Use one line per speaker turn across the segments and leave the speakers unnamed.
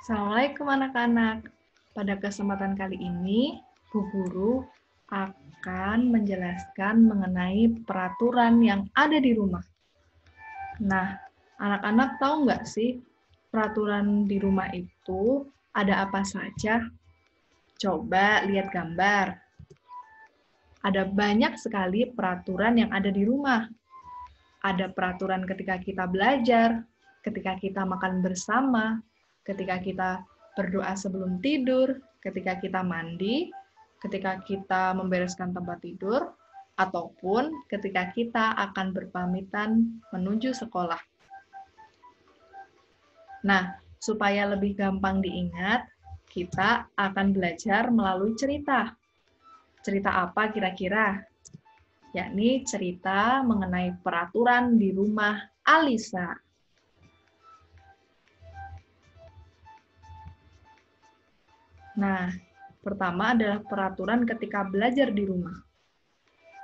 Assalamualaikum anak-anak. Pada kesempatan kali ini, Bu Guru akan menjelaskan mengenai peraturan yang ada di rumah. Nah, anak-anak tahu nggak sih peraturan di rumah itu ada apa saja? Coba lihat gambar. Ada banyak sekali peraturan yang ada di rumah. Ada peraturan ketika kita belajar, ketika kita makan bersama, ketika kita berdoa sebelum tidur, ketika kita mandi, ketika kita membereskan tempat tidur, ataupun ketika kita akan berpamitan menuju sekolah. Nah, supaya lebih gampang diingat, kita akan belajar melalui cerita. Cerita apa kira-kira? Yakni cerita mengenai peraturan di rumah Alisa. Nah, pertama adalah peraturan ketika belajar di rumah.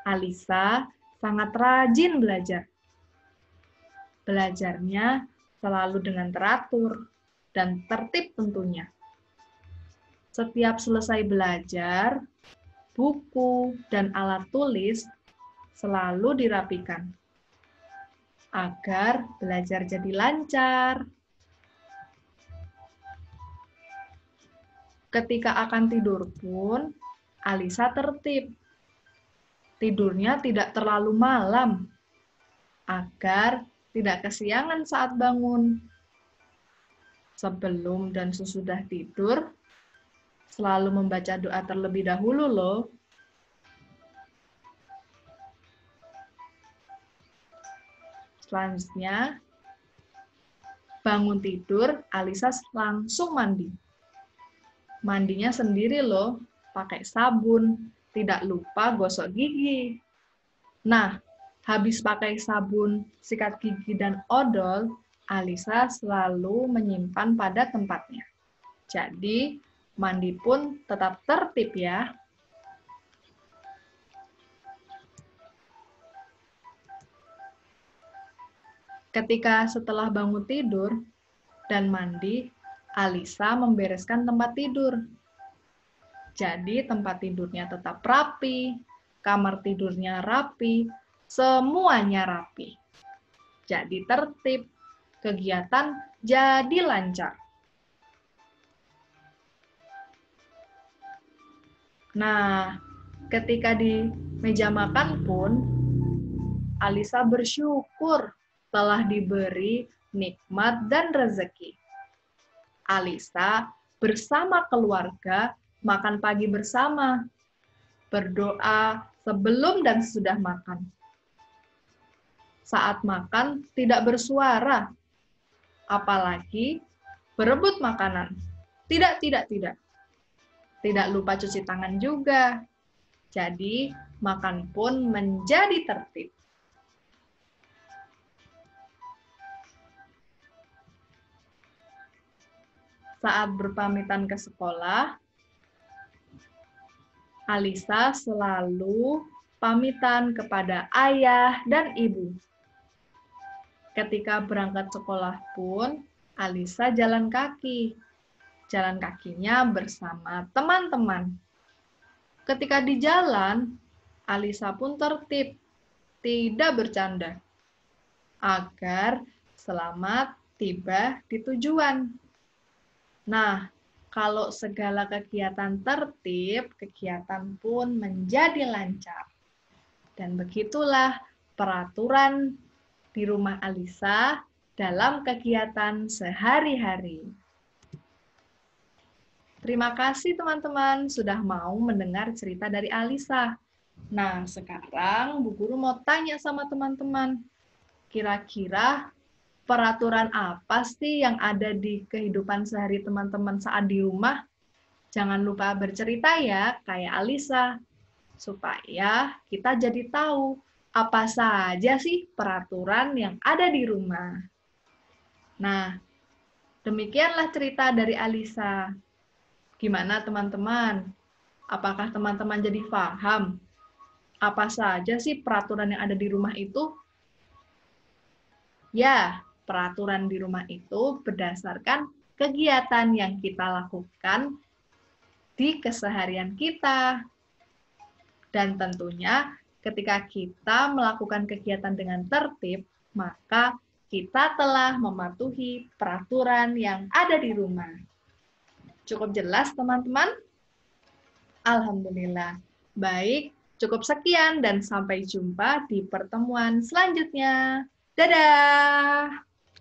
Alisa sangat rajin belajar. Belajarnya selalu dengan teratur dan tertib tentunya. Setiap selesai belajar, buku dan alat tulis selalu dirapikan agar belajar jadi lancar. Ketika akan tidur pun, Alisa tertib. Tidurnya tidak terlalu malam, agar tidak kesiangan saat bangun. Sebelum dan sesudah tidur, selalu membaca doa terlebih dahulu loh. Selanjutnya, bangun tidur, Alisa langsung mandi. Mandinya sendiri loh, pakai sabun, tidak lupa gosok gigi. Nah, habis pakai sabun, sikat gigi, dan odol, Alisa selalu menyimpan pada tempatnya. Jadi, mandi pun tetap tertib ya. Ketika setelah bangun tidur dan mandi, Alisa membereskan tempat tidur. Jadi tempat tidurnya tetap rapi, kamar tidurnya rapi, semuanya rapi. Jadi tertib, kegiatan jadi lancar. Nah, ketika di meja makan pun, Alisa bersyukur telah diberi nikmat dan rezeki. Alisa bersama keluarga makan pagi bersama, berdoa sebelum dan sesudah makan. Saat makan tidak bersuara, apalagi berebut makanan. Tidak. Tidak lupa cuci tangan juga. Jadi, makan pun menjadi tertib. Saat berpamitan ke sekolah, Alisa selalu pamitan kepada ayah dan ibu. Ketika berangkat sekolah pun, Alisa jalan kaki. Jalan kakinya bersama teman-teman. Ketika di jalan, Alisa pun tertib, tidak bercanda, agar selamat tiba di tujuan. Nah, kalau segala kegiatan tertib, kegiatan pun menjadi lancar. Dan begitulah peraturan di rumah Alisa dalam kegiatan sehari-hari. Terima kasih teman-teman sudah mau mendengar cerita dari Alisa. Nah, sekarang Bu Guru mau tanya sama teman-teman. Kira-kira peraturan apa sih yang ada di kehidupan sehari teman-teman saat di rumah? Jangan lupa bercerita ya, kayak Alisa. Supaya kita jadi tahu apa saja sih peraturan yang ada di rumah. Nah, demikianlah cerita dari Alisa. Gimana teman-teman? Apakah teman-teman jadi paham? Apa saja sih peraturan yang ada di rumah itu? Ya, peraturan di rumah itu berdasarkan kegiatan yang kita lakukan di keseharian kita. Dan tentunya ketika kita melakukan kegiatan dengan tertib, maka kita telah mematuhi peraturan yang ada di rumah. Cukup jelas, teman-teman? Alhamdulillah. Baik, cukup sekian dan sampai jumpa di pertemuan selanjutnya. Dadah!